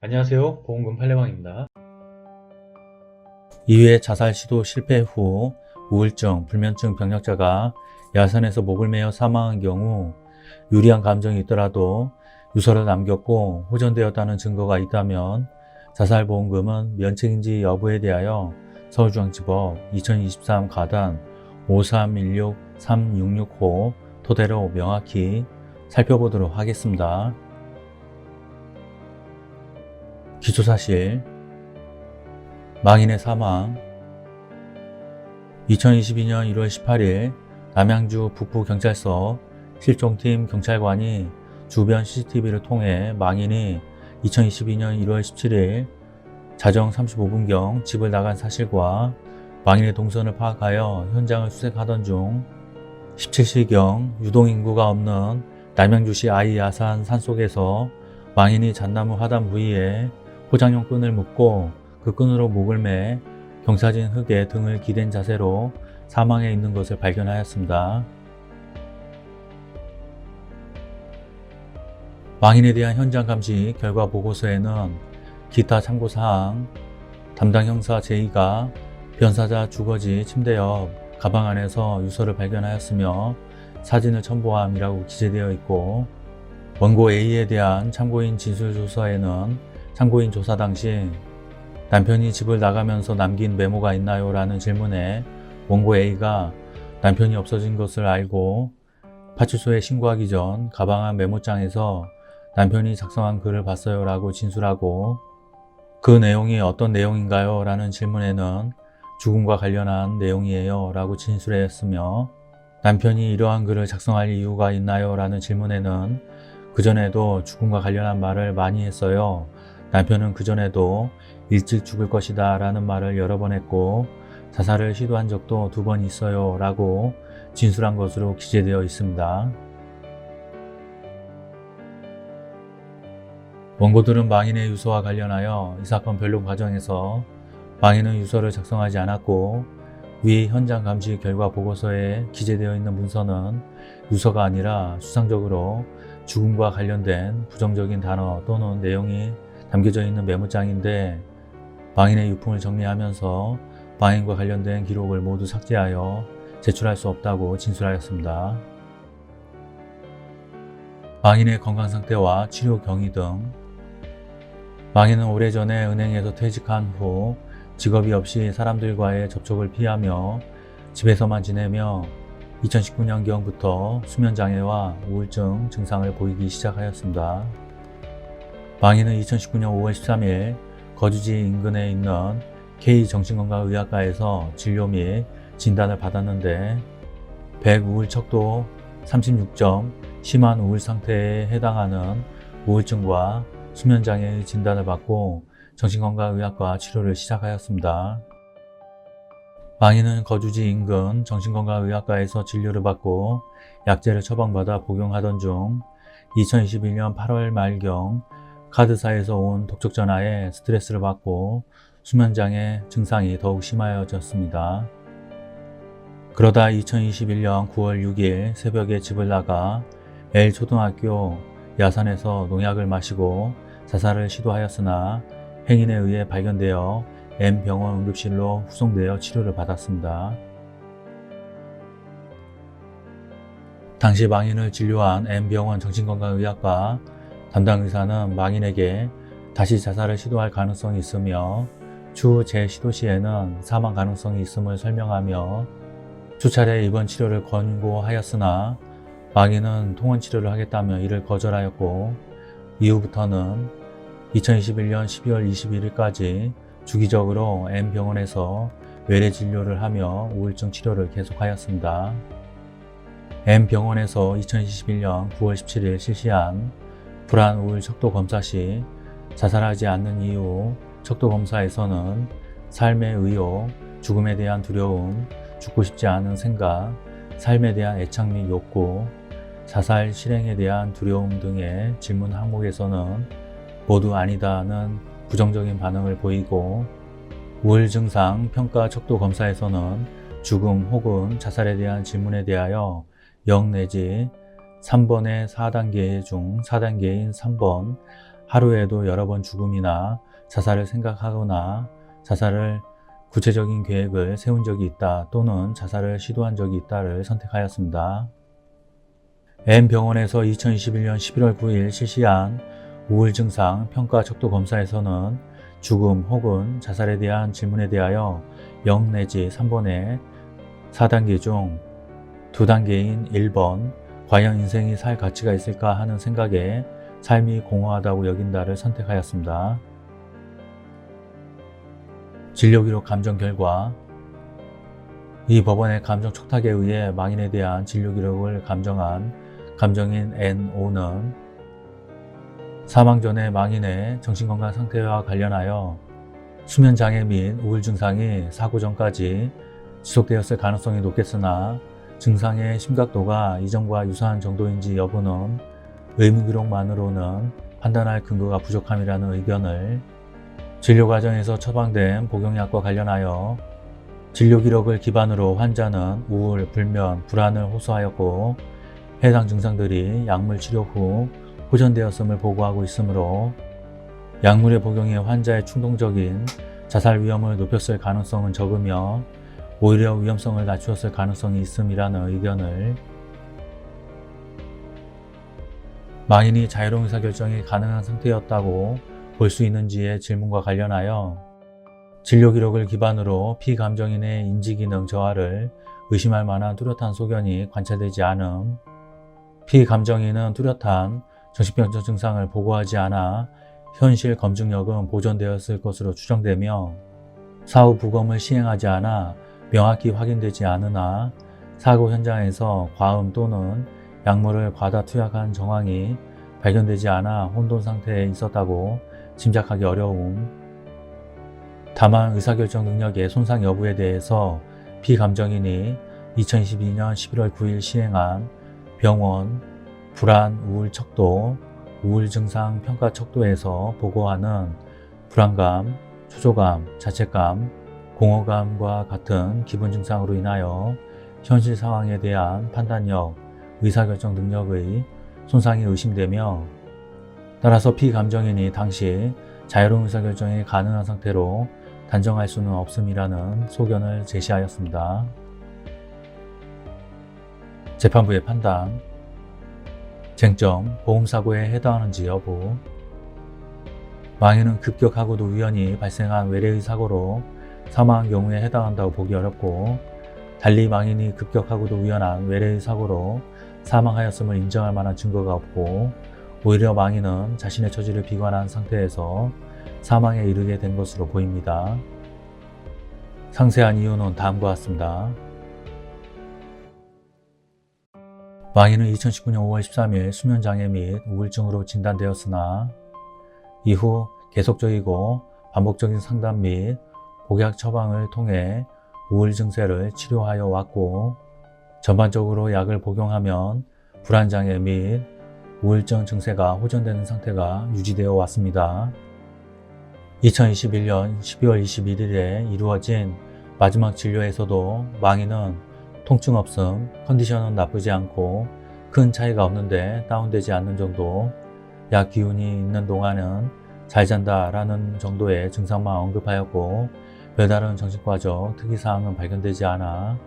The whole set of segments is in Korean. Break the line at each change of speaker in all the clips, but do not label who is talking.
안녕하세요. 보험금 팔례방입니다.
2회 자살 시도 실패 후 우울증, 불면증 병력자가 야산에서 목을 매어 사망한 경우 유리한 감정이 있더라도 유서를 남겼고 호전되었다는 증거가 있다면 자살보험금은 면책인지 여부에 대하여 서울중앙지법 2023 가단 5316-366호 토대로 명확히 살펴보도록 하겠습니다. 기초사실 망인의 사망 2022년 1월 18일 남양주 북부경찰서 실종팀 경찰관이 주변 CCTV를 통해 망인이 2022년 1월 17일 자정 35분경 집을 나간 사실과 망인의 동선을 파악하여 현장을 수색하던 중 17시경 유동인구가 없는 남양주시 아이야산 산속에서 망인이 잣나무 하단 부위에 포장용 끈을 묶고 그 끈으로 목을 매 경사진 흙에 등을 기댄 자세로 사망해 있는 것을 발견하였습니다. 망인에 대한 현장 감식 결과 보고서에는 기타 참고사항, 담당 형사 제2가 변사자 주거지 침대 옆 가방 안에서 유서를 발견하였으며 사진을 첨부함이라고 기재되어 있고, 원고 A에 대한 참고인 진술조서에는 참고인 조사 당시 남편이 집을 나가면서 남긴 메모가 있나요? 라는 질문에 원고 A가 남편이 없어진 것을 알고 파출소에 신고하기 전 가방 안 메모장에서 남편이 작성한 글을 봤어요 라고 진술하고, 그 내용이 어떤 내용인가요? 라는 질문에는 죽음과 관련한 내용이에요 라고 진술했으며, 남편이 이러한 글을 작성할 이유가 있나요? 라는 질문에는 그전에도 죽음과 관련한 말을 많이 했어요. 남편은 그전에도 일찍 죽을 것이다 라는 말을 여러 번 했고 자살을 시도한 적도 2번 있어요 라고 진술한 것으로 기재되어 있습니다. 원고들은 망인의 유서와 관련하여 이 사건 변론 과정에서 망인은 유서를 작성하지 않았고 위 현장 감식 결과 보고서에 기재되어 있는 문서는 유서가 아니라 수상적으로 죽음과 관련된 부정적인 단어 또는 내용이 담겨져 있는 메모장인데, 망인의 유품을 정리하면서 망인과 관련된 기록을 모두 삭제하여 제출할 수 없다고 진술하였습니다. 망인의 건강 상태와 치료 경위 등. 망인은 오래전에 은행에서 퇴직한 후 직업이 없이 사람들과의 접촉을 피하며 집에서만 지내며 2019년경부터 수면장애와 우울증 증상을 보이기 시작하였습니다. 망인은 2019년 5월 13일 거주지 인근에 있는 K정신건강의학과에서 진료 및 진단을 받았는데 100우울 척도 36점 심한 우울 상태에 해당하는 우울증과 수면장애의 진단을 받고 정신건강의학과 치료를 시작하였습니다. 망인은 거주지 인근 정신건강의학과에서 진료를 받고 약제를 처방받아 복용하던 중 2021년 8월 말경 카드사에서 온 독촉 전화에 스트레스를 받고 수면장애 증상이 더욱 심해졌습니다. 그러다 2021년 9월 6일 새벽에 집을 나가 L초등학교 야산에서 농약을 마시고 자살을 시도하였으나 행인에 의해 발견되어 M병원 응급실로 후송되어 치료를 받았습니다. 당시 망인을 진료한 M병원 정신건강의학과 담당 의사는 망인에게 다시 자살을 시도할 가능성이 있으며 추후 재시도 시에는 사망 가능성이 있음을 설명하며 수차례 입원 치료를 권고하였으나 망인은 통원 치료를 하겠다며 이를 거절하였고, 이후부터는 2021년 12월 21일까지 주기적으로 M병원에서 외래 진료를 하며 우울증 치료를 계속하였습니다. M병원에서 2021년 9월 17일 실시한 불안 우울 척도 검사 시 자살하지 않는 이유 척도 검사에서는 삶의 의욕, 죽음에 대한 두려움, 죽고 싶지 않은 생각, 삶에 대한 애착 및 욕구, 자살 실행에 대한 두려움 등의 질문 항목에서는 모두 아니다는 부정적인 반응을 보이고, 우울 증상 평가 척도 검사에서는 죽음 혹은 자살에 대한 질문에 대하여 0 내지 3번의 4단계 중 4단계인 3번 하루에도 여러 번 죽음이나 자살을 생각하거나 자살을 구체적인 계획을 세운 적이 있다 또는 자살을 시도한 적이 있다를 선택하였습니다. N병원에서 2021년 11월 9일 실시한 우울 증상 평가 척도 검사에서는 죽음 혹은 자살에 대한 질문에 대하여 0 내지 3번의 4단계 중 2단계인 1번 과연 인생이 살 가치가 있을까 하는 생각에 삶이 공허하다고 여긴다를 선택하였습니다. 진료기록 감정 결과 이 법원의 감정 촉탁에 의해 망인에 대한 진료기록을 감정한 감정인 NO는 사망 전에 망인의 정신건강 상태와 관련하여 수면장애 및 우울 증상이 사고 전까지 지속되었을 가능성이 높겠으나 증상의 심각도가 이전과 유사한 정도인지 여부는 의무기록만으로는 판단할 근거가 부족함이라는 의견을, 진료 과정에서 처방된 복용약과 관련하여 진료기록을 기반으로 환자는 우울, 불면, 불안을 호소하였고 해당 증상들이 약물 치료 후 호전되었음을 보고하고 있으므로 약물의 복용이 환자의 충동적인 자살 위험을 높였을 가능성은 적으며 오히려 위험성을 낮추었을 가능성이 있음이라는 의견을, 망인이 자유로운 의사결정이 가능한 상태였다고 볼 수 있는지의 질문과 관련하여 진료기록을 기반으로 피감정인의 인지기능 저하를 의심할 만한 뚜렷한 소견이 관찰되지 않음, 피감정인은 뚜렷한 정신병적 증상을 보고하지 않아 현실 검증력은 보존되었을 것으로 추정되며 사후 부검을 시행하지 않아 명확히 확인되지 않으나 사고 현장에서 과음 또는 약물을 과다 투약한 정황이 발견되지 않아 혼돈 상태에 있었다고 짐작하기 어려움, 다만 의사결정 능력의 손상 여부에 대해서 피감정인이 2022년 11월 9일 시행한 병원 불안 우울 척도 우울 증상 평가 척도에서 보고하는 불안감, 초조감, 자책감, 공허감과 같은 기분 증상으로 인하여 현실 상황에 대한 판단력, 의사결정 능력의 손상이 의심되며 따라서 피감정인이 당시 자유로운 의사결정이 가능한 상태로 단정할 수는 없음이라는 소견을 제시하였습니다. 재판부의 판단, 쟁점, 보험사고에 해당하는지 여부, 망인은 급격하고도 우연히 발생한 외래의 사고로 사망한 경우에 해당한다고 보기 어렵고 달리 망인이 급격하고도 우연한 외래의 사고로 사망하였음을 인정할 만한 증거가 없고 오히려 망인은 자신의 처지를 비관한 상태에서 사망에 이르게 된 것으로 보입니다. 상세한 이유는 다음과 같습니다. 망인은 2019년 5월 13일 수면장애 및 우울증으로 진단되었으나 이후 계속적이고 반복적인 상담 및 복약 처방을 통해 우울 증세를 치료하여 왔고 전반적으로 약을 복용하면 불안장애 및 우울증 증세가 호전되는 상태가 유지되어 왔습니다. 2021년 12월 21일에 이루어진 마지막 진료에서도 망인은 통증 없음, 컨디션은 나쁘지 않고 큰 차이가 없는데 다운되지 않는 정도, 약 기운이 있는 동안은 잘 잔다 라는 정도의 증상만 언급하였고 별다른 정신과적 특이사항은 발견되지 않아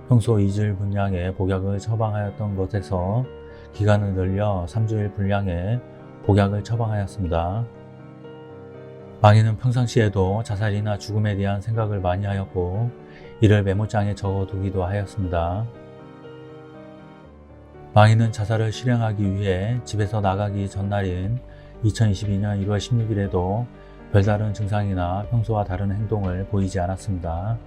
평소 2주일 분량의 복약을 처방하였던 것에서 기간을 늘려 3주일 분량의 복약을 처방하였습니다. 망인은 평상시에도 자살이나 죽음에 대한 생각을 많이 하였고 이를 메모장에 적어두기도 하였습니다. 망인은 자살을 실행하기 위해 집에서 나가기 전날인 2022년 1월 16일에도 별다른 증상이나 평소와 다른 행동을 보이지 않았습니다.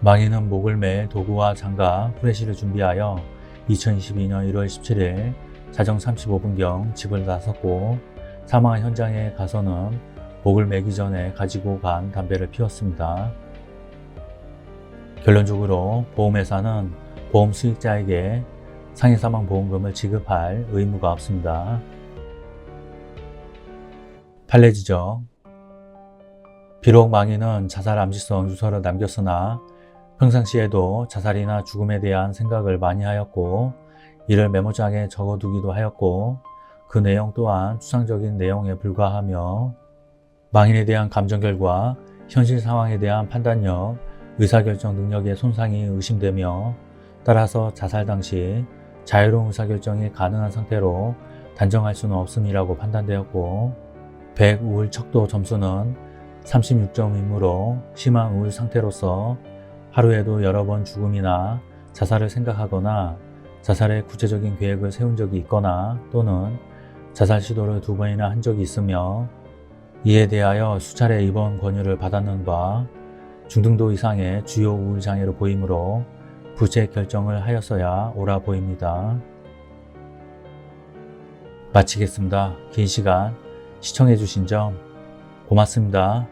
망인은 목을 맬 도구와 장갑, 후레쉬를 준비하여 2022년 1월 17일 자정 35분경 집을 나섰고 사망한 현장에 가서는 목을 매기 전에 가지고 간 담배를 피웠습니다. 결론적으로 보험회사는 보험 수익자에게 상해사망보험금을 지급할 의무가 없습니다. 판례 지적. 비록 망인은 자살 암시성 유서를 남겼으나 평상시에도 자살이나 죽음에 대한 생각을 많이 하였고 이를 메모장에 적어두기도 하였고 그 내용 또한 추상적인 내용에 불과하며 망인에 대한 감정 결과, 현실 상황에 대한 판단력, 의사결정 능력의 손상이 의심되며 따라서 자살 당시 자유로운 의사결정이 가능한 상태로 단정할 수는 없음이라고 판단되었고 100 우울 척도 점수는 36점이므로 심한 우울 상태로서 하루에도 여러 번 죽음이나 자살을 생각하거나 자살의 구체적인 계획을 세운 적이 있거나 또는 자살 시도를 2번이나 한 적이 있으며 이에 대하여 수차례 입원 권유를 받았는 바 중등도 이상의 주요 우울 장애로 보이므로 부책 결정을 하였어야 옳아 보입니다. 마치겠습니다. 긴 시간 시청해 주신 점 고맙습니다.